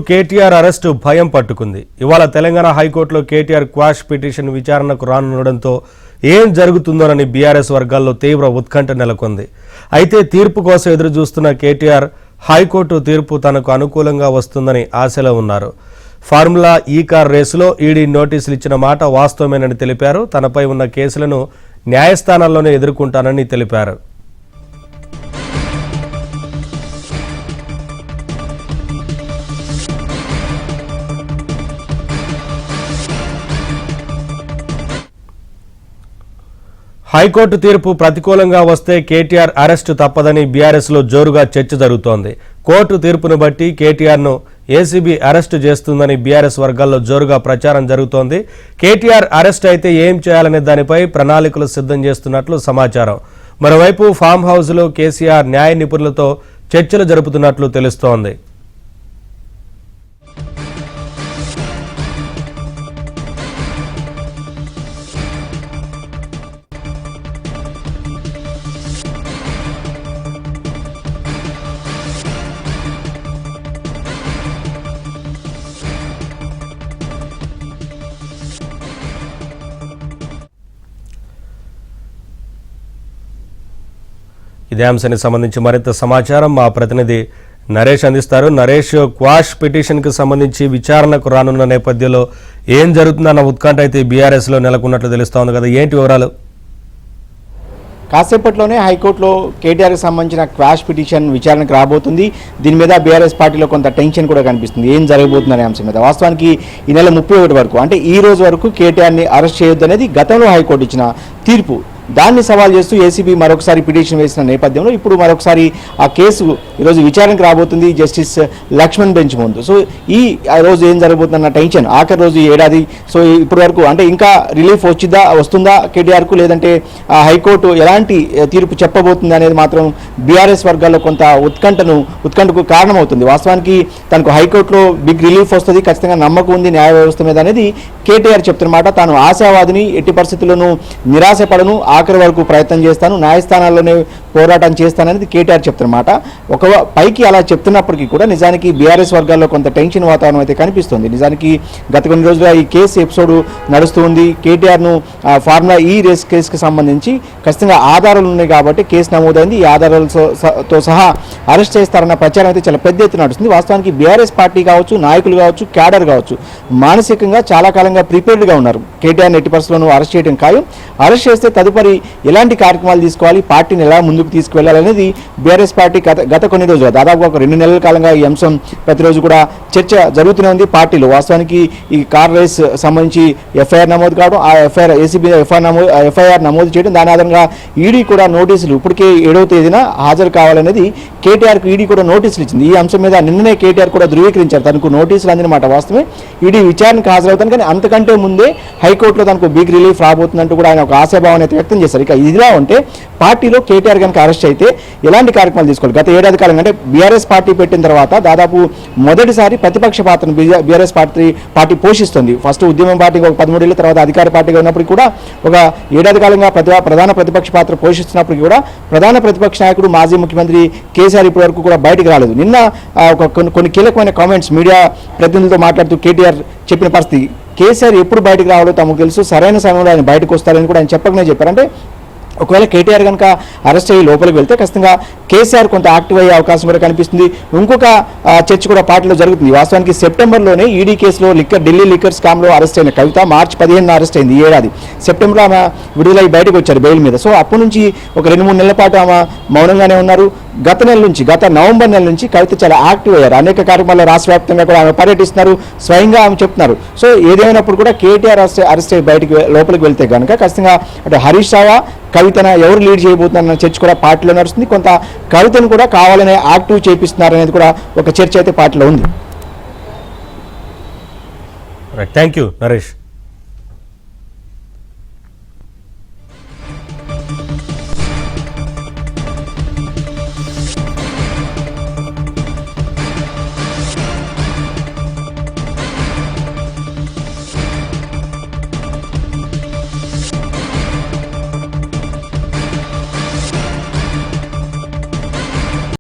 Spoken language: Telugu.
కేటీఆర్ అరెస్టు భయం పట్టుకుంది. ఇవాళ తెలంగాణ హైకోర్టులో కేటీఆర్ క్వాష్ పిటిషన్ విచారణకు రానుండడంతో ఏం జరుగుతుందోనని బీఆర్ఎస్ వర్గాల్లో తీవ్ర ఉత్కంఠ నెలకొంది. అయితే తీర్పు కోసం ఎదురు చూస్తున్న కేటీఆర్ హైకోర్టు తీర్పు తనకు అనుకూలంగా వస్తుందని ఆశలో ఉన్నారు. ఫార్ములా ఈ కార్ రేసులో ఈడీ నోటీసులు ఇచ్చిన మాట వాస్తవమేనని తెలిపారు. తనపై ఉన్న కేసులను న్యాయస్థానాల్లోనే ఎదుర్కొంటానని తెలిపారు. హైకోర్టు తీర్పు ప్రతికూలంగా వస్తే కేటీఆర్ అరెస్టు తప్పదని బీఆర్ఎస్లో జోరుగా చర్చ జరుగుతోంది. కోర్టు తీర్పును బట్టి కేటీఆర్ను ఏసీబీ అరెస్టు చేస్తుందని బీఆర్ఎస్ వర్గాల్లో జోరుగా ప్రచారం జరుగుతోంది. కేటీఆర్ అరెస్ట్ అయితే ఏం చేయాలనే దానిపై ప్రణాళికలు సిద్ధం చేస్తున్నట్లు సమాచారం. మరోవైపు ఫామ్ హౌస్లో కేసీఆర్ న్యాయ నిపుణులతో చర్చలు జరుపుతున్నట్లు తెలుస్తోంది. ఇదే అంశానికి సంబంధించి మరింత సమాచారం మా ప్రతినిధి నరేష్ అందిస్తారు. నరేష్, క్వాష్ పిటిషన్కి సంబంధించి విచారణకు రానున్న నేపథ్యంలో ఏం జరుగుతుందన్న ఉత్కంఠ అయితే బీఆర్ఎస్లో నెలకొన్నట్లు తెలుస్తోంది కదా, ఏంటి వివరాలు? కాసేపట్లోనే హైకోర్టులో కేటీఆర్కి సంబంధించిన క్వాష్ పిటిషన్ విచారణకు రాబోతుంది. దీని మీద బీఆర్ఎస్ పార్టీలో కొంత టెన్షన్ కూడా కనిపిస్తుంది, ఏం జరగబోతుందనే అంశం మీద. వాస్తవానికి ఈ నెల 31 వరకు, అంటే ఈ రోజు వరకు కేటీఆర్ని అరెస్ట్ చేయొద్దు అనేది గతంలో హైకోర్టు ఇచ్చిన తీర్పు. దాన్ని సవాల్ చేస్తూ ఏసీబీ మరొకసారి పిటిషన్ వేసిన నేపథ్యంలో ఇప్పుడు మరొకసారి ఆ కేసు ఈరోజు విచారణకు రాబోతుంది జస్టిస్ లక్ష్మణ్ బెంచ్ ముందు. సో ఈ రోజు ఏం జరగబోతుందన్న టెన్షన్, ఆఖరి రోజు ఏడాది. సో ఇప్పటి వరకు అంటే ఇంకా రిలీఫ్ వస్తుందా కేటీఆర్కు, లేదంటే హైకోర్టు ఎలాంటి తీర్పు చెప్పబోతుంది అనేది మాత్రం బీఆర్ఎస్ వర్గాల్లో కొంత ఉత్కంఠకు కారణమవుతుంది. వాస్తవానికి తనకు హైకోర్టులో బిగ్ రిలీఫ్ వస్తుంది, ఖచ్చితంగా నమ్మకం ఉంది న్యాయ వ్యవస్థ మీద అనేది కేటీఆర్ చెప్తున్నమాట. తాను ఆశావాదిని, ఎట్టి పరిస్థితుల్లోనూ నిరాశపడను, ఆఖరి వరకు ప్రయత్నం చేస్తాను, న్యాయస్థానాల్లోనే పోరాటం చేస్తాననేది కేటీఆర్ చెప్తున్నమాట. పైకి అలా చెప్తున్నప్పటికీ కూడా నిజానికి బీఆర్ఎస్ వర్గాల్లో కొంత టెన్షన్ వాతావరణం అయితే కనిపిస్తుంది. నిజానికి గత కొన్ని రోజులుగా ఈ కేసు ఎపిసోడ్ నడుస్తూ ఉంది. కేటీఆర్ను ఫార్ములా ఈ రేస్ కేసుకు సంబంధించి ఖచ్చితంగా ఆధారాలు ఉన్నాయి కాబట్టి కేసు నమోదైంది. ఈ ఆధారాలతో సహా అరెస్ట్ చేస్తారన్న ప్రచారం అయితే చాలా పెద్ద ఎత్తున నడుస్తుంది. వాస్తవానికి బీఆర్ఎస్ పార్టీ కావచ్చు, నాయకులు కావచ్చు, క్యాడర్ కావచ్చు, మానసికంగా చాలా కాలంగా ప్రిపేర్డ్గా ఉన్నారు. కేటీఆర్ని ఎట్టి పరిస్థితులను అరెస్ట్ చేయడం ఖాయం. అరెస్ట్ చేస్తే తదుపరి ఎలాంటి కార్యక్రమాలు తీసుకోవాలి, పార్టీని ఎలా ముందుకు తీసుకువెళ్లాలనేది బీఆర్ఎస్ పార్టీ గత కొన్ని రోజులు, దాదాపు ఒక 2 నెలల కాలంగా ఈ అంశం ప్రతిరోజు కూడా చర్చ జరుగుతూనే ఉంది పార్టీలో. వాస్తవానికి ఈ కార్ రేస్ సంబంధించి ఎఫ్ఐఆర్ నమోదు కావడం, ఆ ఏసీబీ ఎఫ్ఐఆర్ నమోదు చేయడం, దాని ఆధారంగా ఈడీ కూడా నోటీసులు ఇప్పటికే 7వ తేదీన హాజరు కావాలనేది కేటీఆర్కు ఈడీ కూడా నోటీసులు ఇచ్చింది. ఈ అంశం మీద నిన్ననే కేటీఆర్ కూడా ధృవీకరించారు, తనకు నోటీసులు అందినమాట వాస్తవమే. ఈడీ విచారణకు హాజరవుతాను, కానీ అంతకంటే ముందే హైకోర్టులో తనకు బిగ్ రిలీఫ్ రాబోతుందంటూ కూడా ఆయన ఒక ఆశాభావం అయితే వ్యక్తం చేశారు. ఇక ఇదిలా ఉంటే పార్టీలో కేటీఆర్ కనుక అరెస్ట్ అయితే ఎలాంటి కార్యక్రమాలు తీసుకోవాలి? గత ఏడాది కాలంగా అంటే బీఆర్ఎస్ పార్టీ పెట్టిన తర్వాత దాదాపు మొదటిసారి ప్రతిపక్ష పాత్రను బీఆర్ఎస్ పార్టీ పోషిస్తుంది. ఫస్ట్ ఉద్యమం పార్టీగా ఒక 13 ఏళ్ళ, తర్వాత అధికార పార్టీగా ఉన్నప్పటికీ కూడా ఒక ఏడాది కాలంగా ప్రధాన ప్రతిపక్ష పాత్ర పోషిస్తున్నప్పటికీ కూడా ప్రధాన ప్రతిపక్ష నాయకుడు మాజీ ముఖ్యమంత్రి కేసీఆర్ ఇప్పటి వరకు కూడా బయటకు రాలేదు. నిన్న కొన్ని కీలకమైన కామెంట్స్ మీడియా ప్రతినిధులతో మాట్లాడుతూ కేటీఆర్ చెప్పిన పరిస్థితి, కేసీఆర్ ఎప్పుడు బయటకు రావాలో తమకు తెలుసు, సరైన సమయంలో ఆయన బయటకు వస్తారని కూడా ఆయన చెప్పకనే చెప్పారు. అంటే ఒకవేళ కేటీఆర్ కనుక అరెస్ట్ అయ్యి లోపలికి వెళ్తే ఖచ్చితంగా కేసీఆర్ కొంత యాక్టివ్ అయ్యే అవకాశం కూడా కనిపిస్తుంది. ఇంకొక చర్చ కూడా పార్టీలో జరుగుతుంది. వాస్తవానికి సెప్టెంబర్లోనే ఈడీ కేసులో ఢిల్లీ లిక్కర్ స్కామ్లో అరెస్ట్ అయిన కవిత మార్చి 15న అరెస్ట్ అయింది. ఈ ఏడాది సెప్టెంబర్లో ఆమె విడుదలై బయటకు వచ్చారు బెయిల్ మీద. సో అప్పటి నుంచి ఒక 2-3 నెలల పాటు ఆమె మౌనంగానే ఉన్నారు. గత నవంబర్ నెల నుంచి కవిత చాలా యాక్టివ్ అయ్యారు. అనేక కార్యక్రమాల్లో రాష్ట్ర వ్యాప్తంగా కూడా ఆమె పర్యటిస్తున్నారు, స్వయంగా ఆమె చెప్తున్నారు. సో ఏదేమైనప్పుడు కూడా కేటీఆర్ అరెస్ట్ అయ్యి లోపలికి వెళ్తే కనుక ఖచ్చితంగా అంటే హరీష్ రావా, కవితను ఎవరు లీడ్ చేయబోతున్నారన్న చర్చ కూడా పార్టీలో నడుస్తుంది. కొంత కవితను కూడా కావాలనే యాక్టివ్ చేపిస్తున్నారు అనేది కూడా ఒక చర్చ అయితే పార్టీలో ఉంది. Thank you Naresh.